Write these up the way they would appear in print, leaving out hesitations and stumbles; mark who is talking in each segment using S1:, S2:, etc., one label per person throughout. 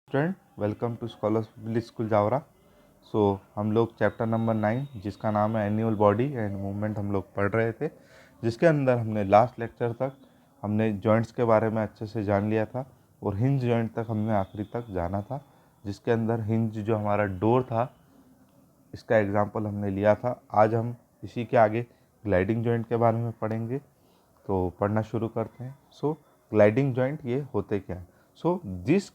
S1: Student, welcome to scholars public school Jaora. हम लोग chapter number 9 जिसका नाम है एनुअल बॉडी एंड मूवमेंट हम लोग पढ़ रहे थे, जिसके अंदर हमने लास्ट लेक्चर तक हमने जॉइंट्स के बारे में अच्छे से जान लिया था और हिंज जॉइंट तक हमने आखिरी तक जाना था, जिसके अंदर हिंज जो हमारा डोर था इसका एग्जाम्पल हमने लिया था। आज हम इसी के आगे ग्लाइडिंग जॉइंट के बारे में पढ़ेंगे, तो पढ़ना शुरू करते हैं। ग्लाइडिंग जॉइंट ये होते क्या है? This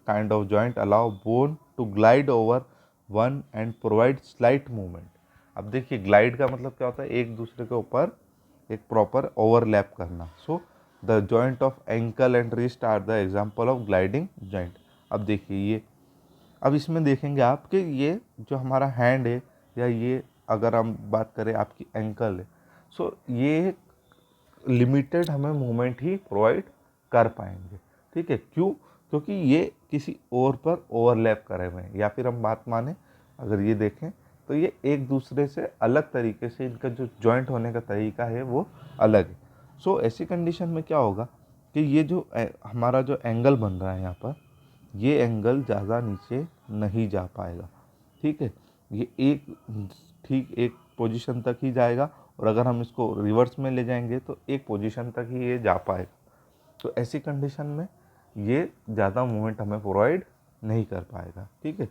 S1: kind of joint allow bone to glide over one and provide slight movement। अब देखिए, ग्लाइड का मतलब क्या होता है? एक दूसरे के ऊपर एक प्रॉपर ओवरलैप करना। The joint of ankle and wrist are the example of gliding joint. अब देखिए ये, अब इसमें देखेंगे आप कि ये जो हमारा हैंड है या ये अगर हम बात करें आपकी एंकल है, ये लिमिटेड हमें मूवमेंट ही प्रोवाइड कर पाएंगे। ठीक है, क्यों? क्योंकि ये किसी और पर ओवरलैप करे हुए हैं, या फिर हम बात माने अगर ये देखें तो ये एक दूसरे से अलग तरीके से, इनका जो जॉइंट होने का तरीका है वो अलग है। ऐसी कंडीशन में क्या होगा कि ये जो हमारा जो एंगल बन रहा है यहाँ पर, ये एंगल ज़्यादा नीचे नहीं जा पाएगा। ठीक है, ये एक पोजीशन तक ही जाएगा, और अगर हम इसको रिवर्स में ले जाएंगे तो एक पोजीशन तक ही ये जा पाएगा। तो ऐसी कंडीशन में ये ज़्यादा मूवमेंट हमें प्रोवाइड नहीं कर पाएगा। ठीक है,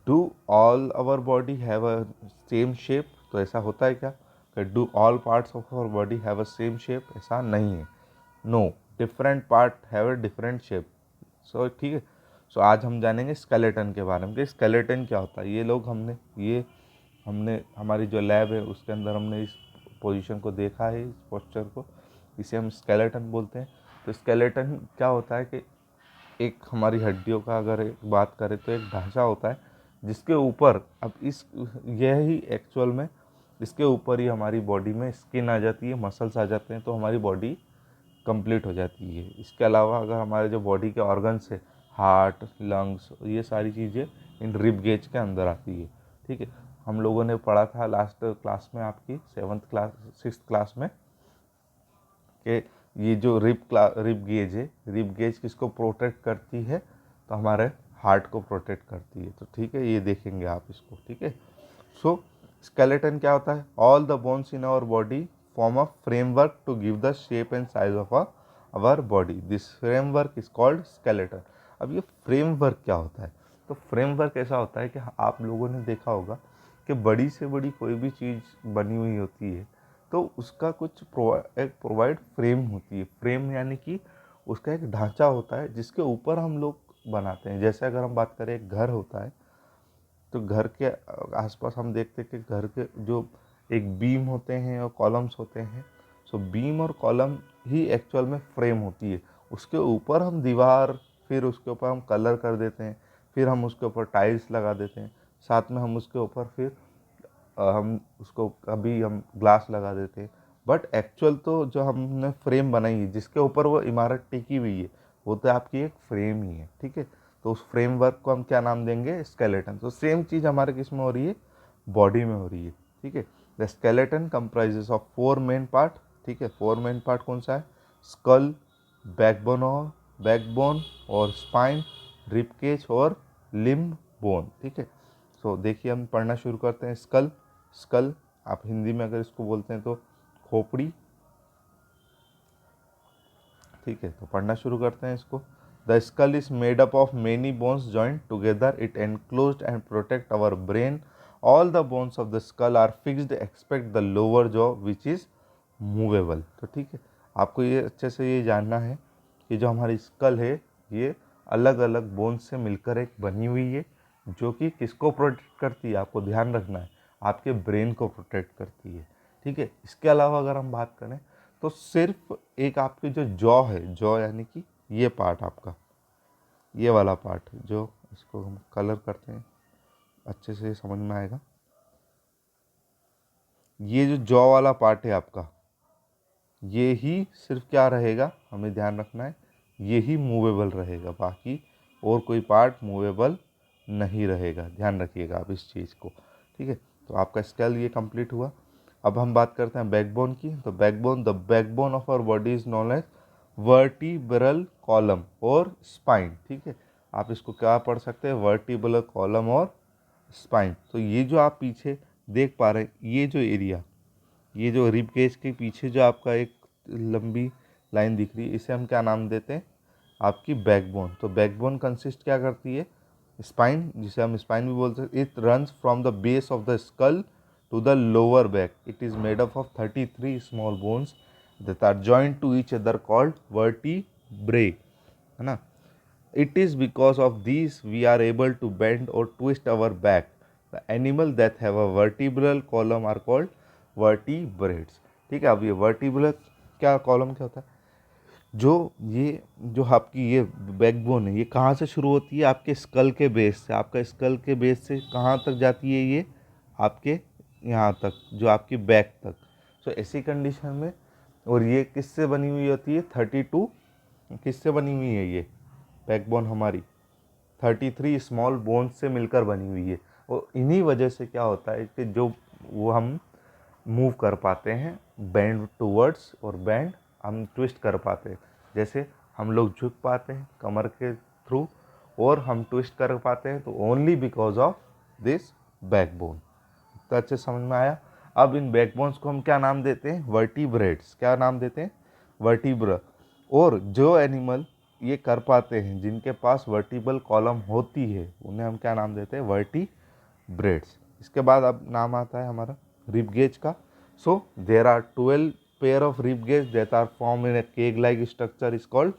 S1: do all our body have a same shape? तो ऐसा होता है क्या कि do all parts of our body have a same shape? ऐसा नहीं है। No, different part have a different shape. ठीक है, आज हम जानेंगे स्केलेटन के बारे में कि स्केलेटन क्या होता है। हमने हमारी जो लैब है उसके अंदर हमने इस पोजीशन को देखा है, इस पोस्चर को, इसे हम स्केलेटन बोलते हैं। तो स्केलेटन क्या होता है कि एक हमारी हड्डियों का अगर एक बात करें तो एक ढांचा होता है जिसके ऊपर, अब यही एक्चुअल में इसके ऊपर ही हमारी बॉडी में स्किन आ जाती है, मसल्स आ जाते हैं, तो हमारी बॉडी कंप्लीट हो जाती है। इसके अलावा अगर हमारे जो बॉडी के ऑर्गन्स है, हार्ट, लंग्स, ये सारी चीज़ें इन रिब गेज के अंदर आती है। ठीक है, हम लोगों ने पढ़ा था लास्ट क्लास में, आपकी 6th क्लास में, कि ये जो रिब गेज है, रिब गेज किसको प्रोटेक्ट करती है? तो हमारे हार्ट को प्रोटेक्ट करती है। तो ठीक है, ये देखेंगे आप इसको। ठीक है, स्केलेटन क्या होता है? All the bones in our body form a framework to give the shape and size of our body. This framework is called skeleton. अब ये फ्रेमवर्क क्या होता है? तो फ्रेमवर्क ऐसा होता है कि आप लोगों ने देखा होगा कि बड़ी से बड़ी कोई भी चीज़ बनी हुई होती है तो उसका कुछ एक प्रोवाइड फ्रेम होती है। फ्रेम यानी कि उसका एक ढांचा होता है जिसके ऊपर हम लोग बनाते हैं। जैसे अगर हम बात करें, एक घर होता है तो घर के आसपास हम देखते हैं कि घर के जो एक बीम होते हैं और कॉलम्स होते हैं। बीम और कॉलम ही एक्चुअल में फ्रेम होती है। उसके ऊपर हम दीवार, फिर उसके ऊपर हम कलर कर देते हैं, फिर हम उसके ऊपर टाइल्स लगा देते हैं, साथ में हम उसके ऊपर फिर हम उसको कभी हम ग्लास लगा देते हैं। बट एक्चुअल तो जो हमने फ्रेम बनाई है जिसके ऊपर वो इमारत टिकी हुई है, वो तो आपकी एक फ्रेम ही है। ठीक है, तो उस फ्रेमवर्क को हम क्या नाम देंगे? स्केलेटन। तो सेम चीज़ हमारे किस में हो रही है? बॉडी में हो रही है। ठीक है, the skeleton comprises of 4 main part. ठीक है, 4 मेन पार्ट कौन सा है? स्कल, बैकबोन और स्पाइन, रिबकेज और लिम्ब बोन। ठीक है, देखिए हम पढ़ना शुरू करते हैं। स्कल आप हिंदी में अगर इसको बोलते हैं तो खोपड़ी। ठीक है, तो पढ़ना शुरू करते हैं इसको। The skull is made up of many bones joint together. It enclosed and protect our brain. All the bones of the skull are fixed expect the lower jaw which is movable. तो ठीक है, आपको ये अच्छे से ये जानना है कि जो हमारी स्कल है ये अलग अलग बोन्स से मिलकर एक बनी हुई है, जो कि किसको प्रोटेक्ट करती है? आपको ध्यान रखना है, आपके ब्रेन को प्रोटेक्ट करती है। ठीक है, इसके अलावा अगर हम बात करें तो सिर्फ एक आपकी जो जॉ है, जॉ यानी कि ये पार्ट आपका, ये वाला पार्ट जो इसको हम कलर करते हैं, अच्छे से समझ में आएगा। ये जो जॉ वाला पार्ट है आपका, ये ही सिर्फ क्या रहेगा, हमें ध्यान रखना है, ये ही मूवेबल रहेगा, बाकी और कोई पार्ट मूवेबल नहीं रहेगा। ध्यान रखिएगा आप इस चीज़ को। ठीक है, तो आपका स्केल ये कंप्लीट हुआ। अब हम बात करते हैं बैकबोन की। तो the backbone of our body is known as vertebral column और स्पाइन। ठीक है, आप इसको क्या पढ़ सकते हैं, वर्टिब्रल कॉलम और स्पाइन। तो ये जो आप पीछे देख पा रहे हैं, ये जो एरिया, ये जो रिब केज के पीछे जो आपका एक लंबी लाइन दिख रही है, इसे हम क्या नाम देते हैं, आपकी बैकबोन। तो बैकबोन कंसिस्ट क्या करती है, स्पाइन, जिसे हम स्पाइन भी बोलते हैं। It runs from the base of the skull to the lower back. It is made up of 33 small bones that are joint to each other called vertebrae, है ना। It is because of these we are able to bend or twist our back. The animal that have a vertebral column are called vertebrates. ठीक है, अब ये vertebral क्या column क्या होता है, जो आपकी ये बैकबोन है, ये कहाँ से शुरू होती है, आपके स्कल के बेस से। आपका स्कल के बेस से कहाँ तक जाती है, ये आपके यहाँ तक, जो आपकी बैक तक। सो ऐसी कंडीशन में, और ये किससे बनी हुई होती है, 32 किससे बनी हुई है, ये बैकबोन हमारी 33 स्मॉल बोन्स से मिलकर बनी हुई है। और इन्हीं वजह से क्या होता है कि जो वो हम मूव कर पाते हैं बैंड टूवर्ड्स, और बैंड हम ट्विस्ट कर पाते हैं। जैसे हम लोग झुक पाते हैं कमर के थ्रू, और हम ट्विस्ट कर पाते हैं तो only because of this backbone. तो अच्छे समझ में आया। अब इन बैकबोन्स को हम क्या नाम देते हैं, वर्टिब्रेट्स। क्या नाम देते हैं, वर्टिब्रा। और जो एनिमल ये कर पाते हैं, जिनके पास वर्टिब्रल कॉलम होती है, उन्हें हम क्या नाम देते हैं, वर्टिब्रेट्स। इसके बाद अब नाम आता है हमारा रिब गेज का। So there are 12 pair of rib cage that are form in a cage like structure is called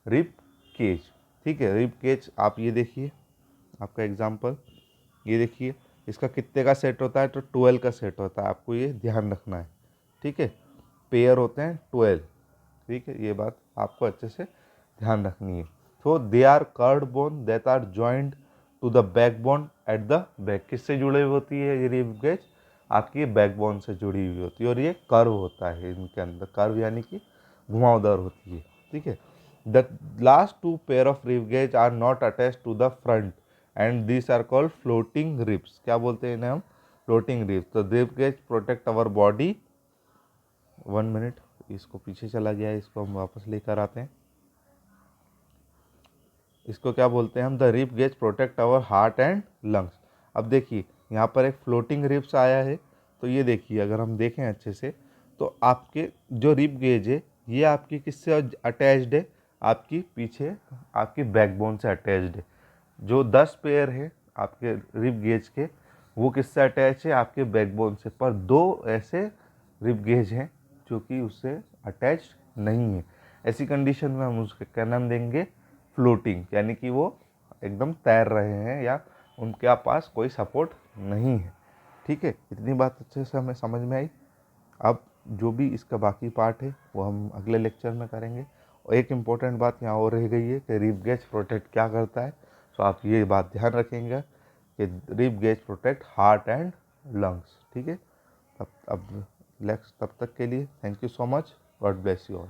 S1: rib cage. ठीक है, रिब केज आप ये देखिए, आपका एग्जाम्पल ये देखिए, इसका कितने का सेट होता है, तो 12 का सेट होता है। आपको ये ध्यान रखना है, ठीक है, पेयर होते हैं 12। ठीक है, ये बात आपको अच्छे से ध्यान रखनी है। तो they are curved bone that are joint to the backbone at the back. किससे जुड़ी हुई होती है ये रिब गेज, आपकी बैकबोन से जुड़ी हुई होती है, और ये कर्व होता है इनके अंदर, कर्व यानी कि घुमावदार होती है। ठीक है, the last 2 pair of rib cage are not attach to the front and this are called floating ribs. क्या बोलते हैं इन्हें हम, फ्लोटिंग रिब्स। तो rib cage protect our body. 1 minute, इसको पीछे चला गया है, इसको हम वापस लेकर आते हैं। इसको क्या बोलते हैं हम, the rib cage protect our heart and lungs. अब देखिए यहाँ पर एक फ्लोटिंग रिब्स आया है, तो ये देखिए अगर हम देखें अच्छे से, तो आपके जो रिब गेज है ये आपकी किससे अटैच्ड है, आपकी पीछे आपकी बैकबोन से अटैच्ड है। जो 10 पेयर है आपके रिब गेज के, वो किससे अटैच है, आपके बैकबोन से। पर 2 ऐसे रिब गेज हैं जो कि उससे अटैच नहीं है। ऐसी कंडीशन में हम उसके क्या नाम देंगे, फ्लोटिंग, यानी कि वो एकदम तैर रहे हैं या उनके पास कोई सपोर्ट नहीं है। ठीक है, इतनी बात अच्छे से हमें समझ में आई। अब जो भी इसका बाकी पार्ट है वो हम अगले लेक्चर में करेंगे। और एक इम्पोर्टेंट बात यहाँ और रह गई है कि रिब गेज प्रोटेक्ट क्या करता है। तो आप ये बात ध्यान रखेंगे कि rib cage protect heart and lungs. ठीक है, तब तक के लिए thank you so much, God bless you all.